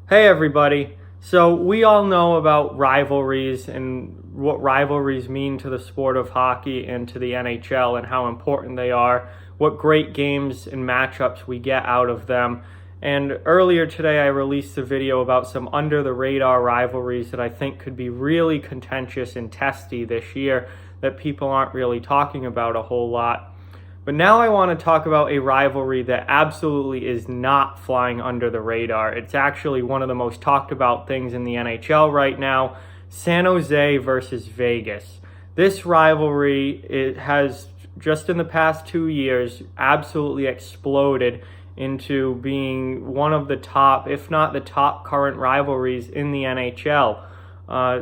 Hey everybody. So we all know about rivalries and what rivalries mean to the sport of hockey and to the NHL and how important they are, what great games and matchups we get out of them. And earlier today I released a video about some under the radar rivalries that I think could be really contentious and testy this year that people aren't really talking about a whole lot. But now I want to talk about a rivalry that absolutely is not flying under the radar. It's actually one of the most talked about things in the NHL right now, San Jose versus Vegas. This rivalry, it has just in the past 2 years absolutely exploded into being one of the top, if not the top current rivalries in the NHL.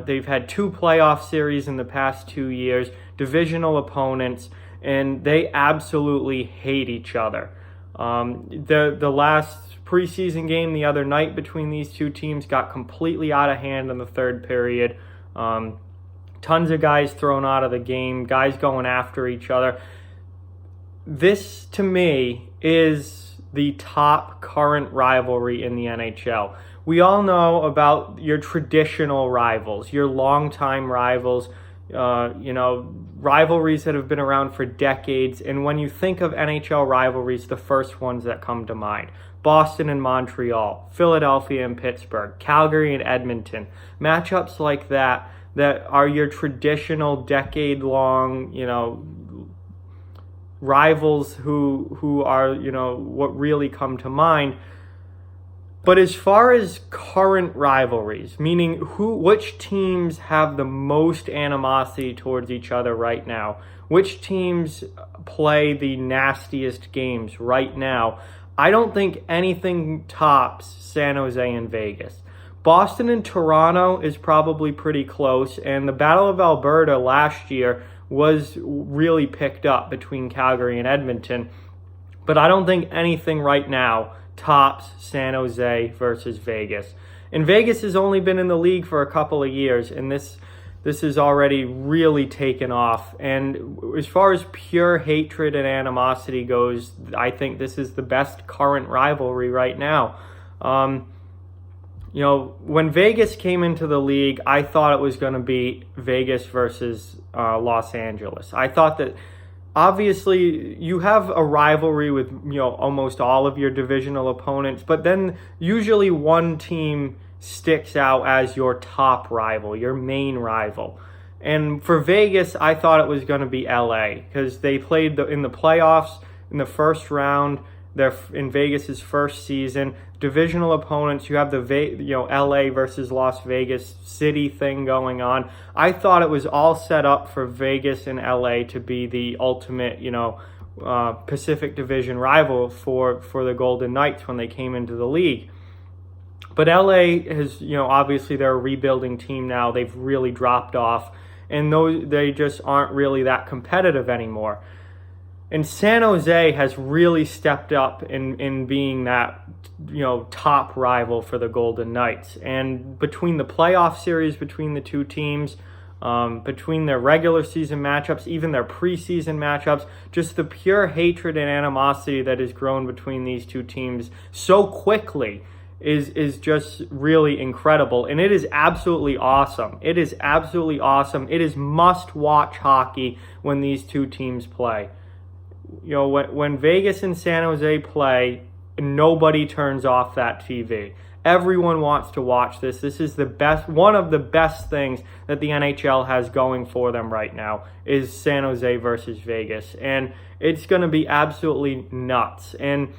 They've had 2 playoff series in the past 2 years, divisional opponents, and they absolutely hate each other. The last preseason game the other night between these two teams got completely out of hand in the third period. Tons of guys thrown out of the game, guys going after each other. This, to me, is the top current rivalry in the NHL. We all know about your traditional rivals, your longtime rivals, rivalries that have been around for decades. And when you think of NHL rivalries, the first ones that come to mind: Boston and Montreal, Philadelphia and Pittsburgh, Calgary and Edmonton. Matchups like that are your traditional decade-long, rivals who are, what really come to mind. But as far as current rivalries, meaning which teams have the most animosity towards each other right now, which teams play the nastiest games right now, I don't think anything tops San Jose and Vegas. Boston and Toronto is probably pretty close, and the Battle of Alberta last year was really picked up between Calgary and Edmonton. But I don't think anything right now tops San Jose versus Vegas. And Vegas has only been in the league for a couple of years, and this has already really taken off. And as far as pure hatred and animosity goes, I think this is the best current rivalry right now. When Vegas came into the league, I thought it was going to be Vegas versus Los Angeles. I thought that obviously you have a rivalry with almost all of your divisional opponents, but then usually one team sticks out as your top rival, your main rival. And for Vegas, I thought it was going to be LA, because they played in the playoffs in the first round. They're in Vegas's first season. Divisional opponents, you have the LA versus Las Vegas city thing going on. I thought it was all set up for Vegas and LA to be the ultimate, Pacific Division rival for the Golden Knights when they came into the league. But LA has, obviously they're a rebuilding team now. They've really dropped off, and they just aren't really that competitive anymore. And San Jose has really stepped up in being that, top rival for the Golden Knights. And between the playoff series between the two teams, between their regular season matchups, even their preseason matchups, just the pure hatred and animosity that has grown between these two teams so quickly is just really incredible. And it is absolutely awesome. It is absolutely awesome. It is must-watch hockey when these two teams play. When Vegas and San Jose play, nobody turns off that TV. Everyone wants to watch this. This is one of the best things that the NHL has going for them right now is San Jose versus Vegas. And it's going to be absolutely nuts. And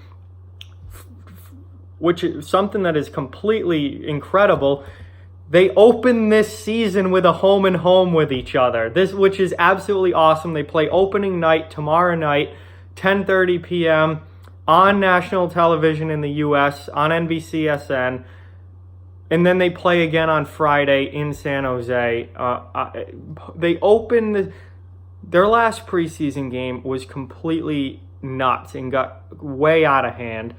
which is something that is completely incredible. They open this season with a home and home with each other. Which is absolutely awesome. They play opening night tomorrow night, 10:30 p.m. on national television in the U.S. on NBCSN, and then they play again on Friday in San Jose. They opened their last preseason game was completely nuts and got way out of hand.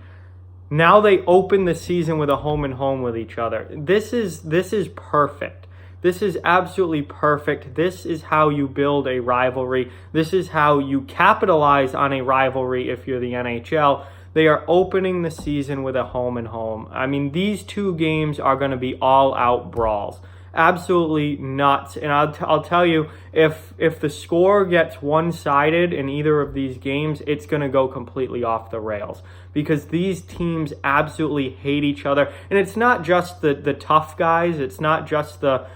Now they open the season with a home and home with each other. This is perfect. This is absolutely perfect. This is how you build a rivalry. This is how you capitalize on a rivalry if you're the NHL. They are opening the season with a home and home. I mean, these two games are going to be all-out brawls. Absolutely nuts. And I'll tell you, if the score gets one-sided in either of these games, it's going to go completely off the rails, because these teams absolutely hate each other. And it's not just the tough guys. It's not just the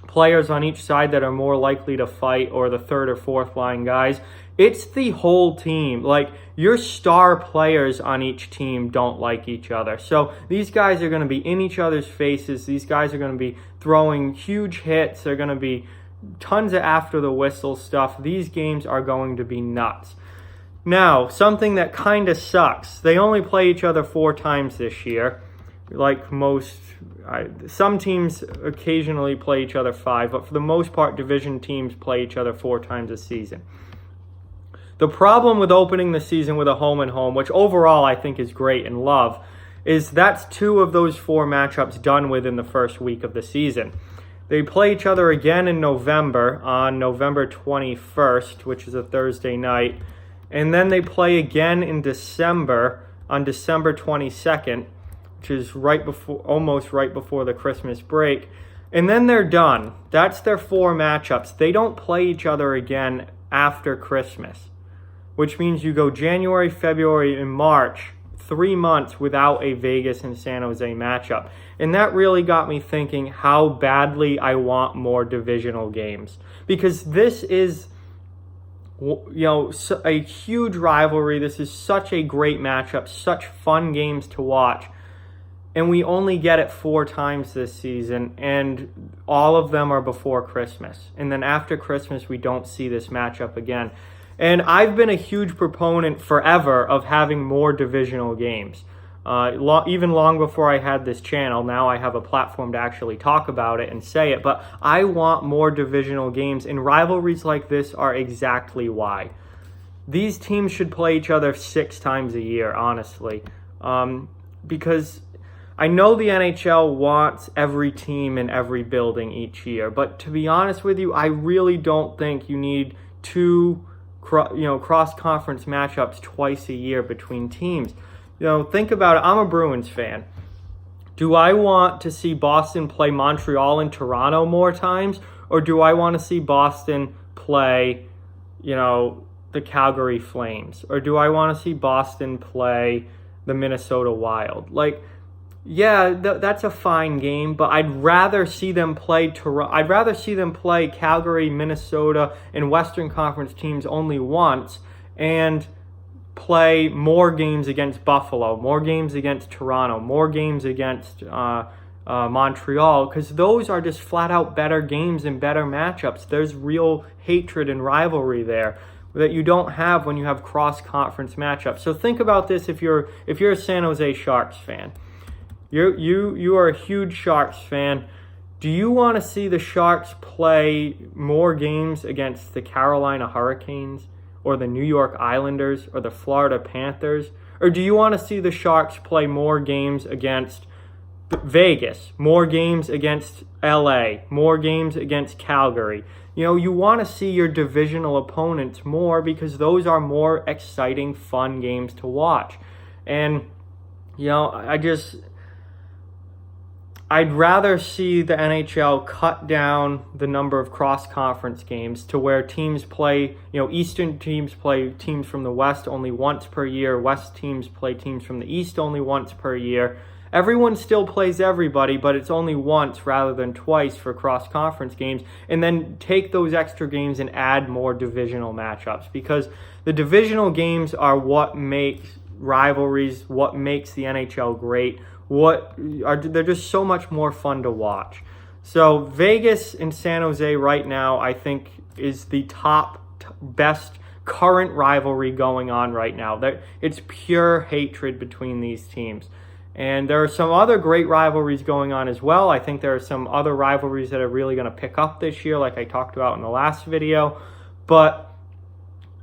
players on each side that are more likely to fight, or the third or fourth line guys. It's the whole team. Like, your star players on each team don't like each other. So these guys are going to be in each other's faces. These guys are going to be throwing huge hits. They're going to be tons of after the whistle stuff. These games are going to be nuts. Now, something that kind of sucks. They only play each other 4 times this year. Like most, some teams occasionally play each other 5, but for the most part, division teams play each other 4 times a season. The problem with opening the season with a home and home, which overall I think is great and love, is that's 2 of those 4 matchups done within the first week of the season. They play each other again in November, on November 21st, which is a Thursday night. And then they play again in December, on December 22nd, which is almost right before the Christmas break. And then they're done. That's their 4 matchups. They don't play each other again after Christmas, which means you go January, February, and March, 3 months without a Vegas and San Jose matchup. And that really got me thinking how badly I want more divisional games, because this is, a huge rivalry. This is such a great matchup, such fun games to watch. And we only get it 4 times this season, and all of them are before Christmas. And then after Christmas, we don't see this matchup again. And I've been a huge proponent forever of having more divisional games. Even long before I had this channel, now I have a platform to actually talk about it and say it. But I want more divisional games, and rivalries like this are exactly why. These teams should play each other 6 times a year, honestly. Because I know the NHL wants every team in every building each year, but to be honest with you, I really don't think you need 2 cross-conference matchups twice a year between teams. Think about it. I'm a Bruins fan. Do I want to see Boston play Montreal and Toronto more times, or do I want to see Boston play, the Calgary Flames, or do I want to see Boston play the Minnesota Wild? Yeah, that's a fine game, but I'd rather see them play I'd rather see them play Calgary, Minnesota, and Western Conference teams only once, and play more games against Buffalo, more games against Toronto, more games against Montreal, because those are just flat out better games and better matchups. There's real hatred and rivalry there that you don't have when you have cross-conference matchups. So think about this if you're a San Jose Sharks fan. You are a huge Sharks fan. Do you want to see the Sharks play more games against the Carolina Hurricanes, or the New York Islanders, or the Florida Panthers? Or do you want to see the Sharks play more games against Vegas, more games against LA, more games against Calgary? You want to see your divisional opponents more, because those are more exciting, fun games to watch. And, I'd rather see the NHL cut down the number of cross-conference games to where teams play, Eastern teams play teams from the West only once per year. West teams play teams from the East only once per year. Everyone still plays everybody, but it's only once rather than twice for cross-conference games. And then take those extra games and add more divisional matchups, because the divisional games are what makes rivalries, what makes the NHL great. They're just so much more fun to watch. So Vegas and San Jose right now, I think, is the best current rivalry going on right now. It's pure hatred between these teams. And there are some other great rivalries going on as well. I think there are some other rivalries that are really going to pick up this year, like I talked about in the last video. But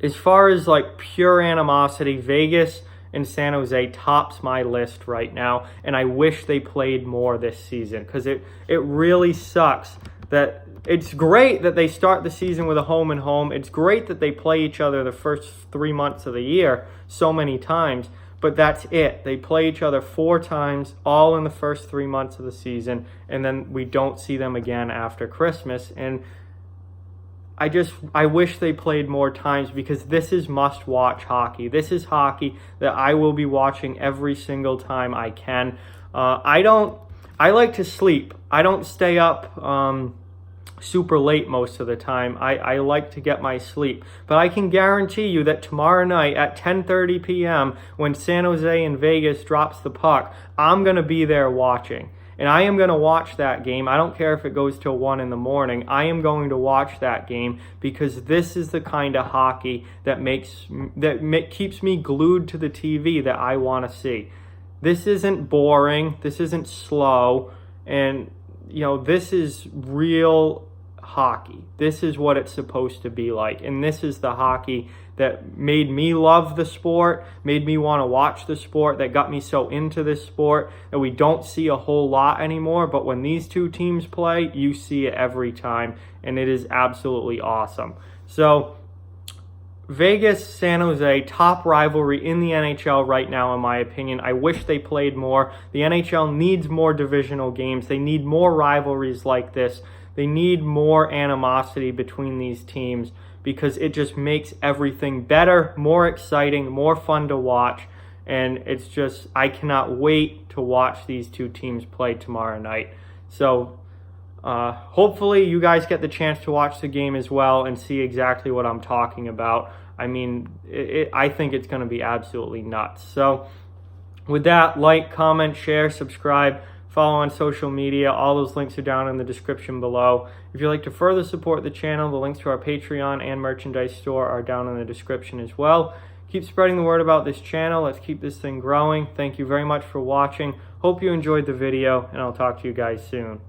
as far as pure animosity, Vegas and San Jose tops my list right now, and I wish they played more this season, because it really sucks that it's great that they start the season with a home and home. It's great that they play each other the first 3 months of the year so many times, but that's it. They play each other 4 times, all in the first 3 months of the season, and then we don't see them again after Christmas. And I wish they played more times, because this is must-watch hockey. This is hockey that I will be watching every single time I can. I like to sleep. I don't stay up super late most of the time. I like to get my sleep. But I can guarantee you that tomorrow night at 10:30 p.m. when San Jose and Vegas drops the puck, I'm going to be there watching. And I am going to watch that game. I don't care if it goes till 1 in the morning. I am going to watch that game, because this is the kind of hockey that keeps me glued to the TV that I want to see. This isn't boring. This isn't slow. And, this is real hockey. This is what it's supposed to be like. And this is the hockey that made me love the sport, made me want to watch the sport, that got me so into this sport that we don't see a whole lot anymore. But when these two teams play, you see it every time, and it is absolutely awesome. So Vegas, San Jose, top rivalry in the NHL right now, in my opinion. I wish they played more. The NHL needs more divisional games. They need more rivalries like this. They need more animosity between these teams, because it just makes everything better, more exciting, more fun to watch. And it's just, I cannot wait to watch these two teams play tomorrow night. So hopefully you guys get the chance to watch the game as well and see exactly what I'm talking about. I mean, I think it's going to be absolutely nuts. So with that, like, comment, share, subscribe, follow on social media. All those links are down in the description below. If you'd like to further support the channel, the links to our Patreon and merchandise store are down in the description as well. Keep spreading the word about this channel. Let's keep this thing growing. Thank you very much for watching. Hope you enjoyed the video, and I'll talk to you guys soon.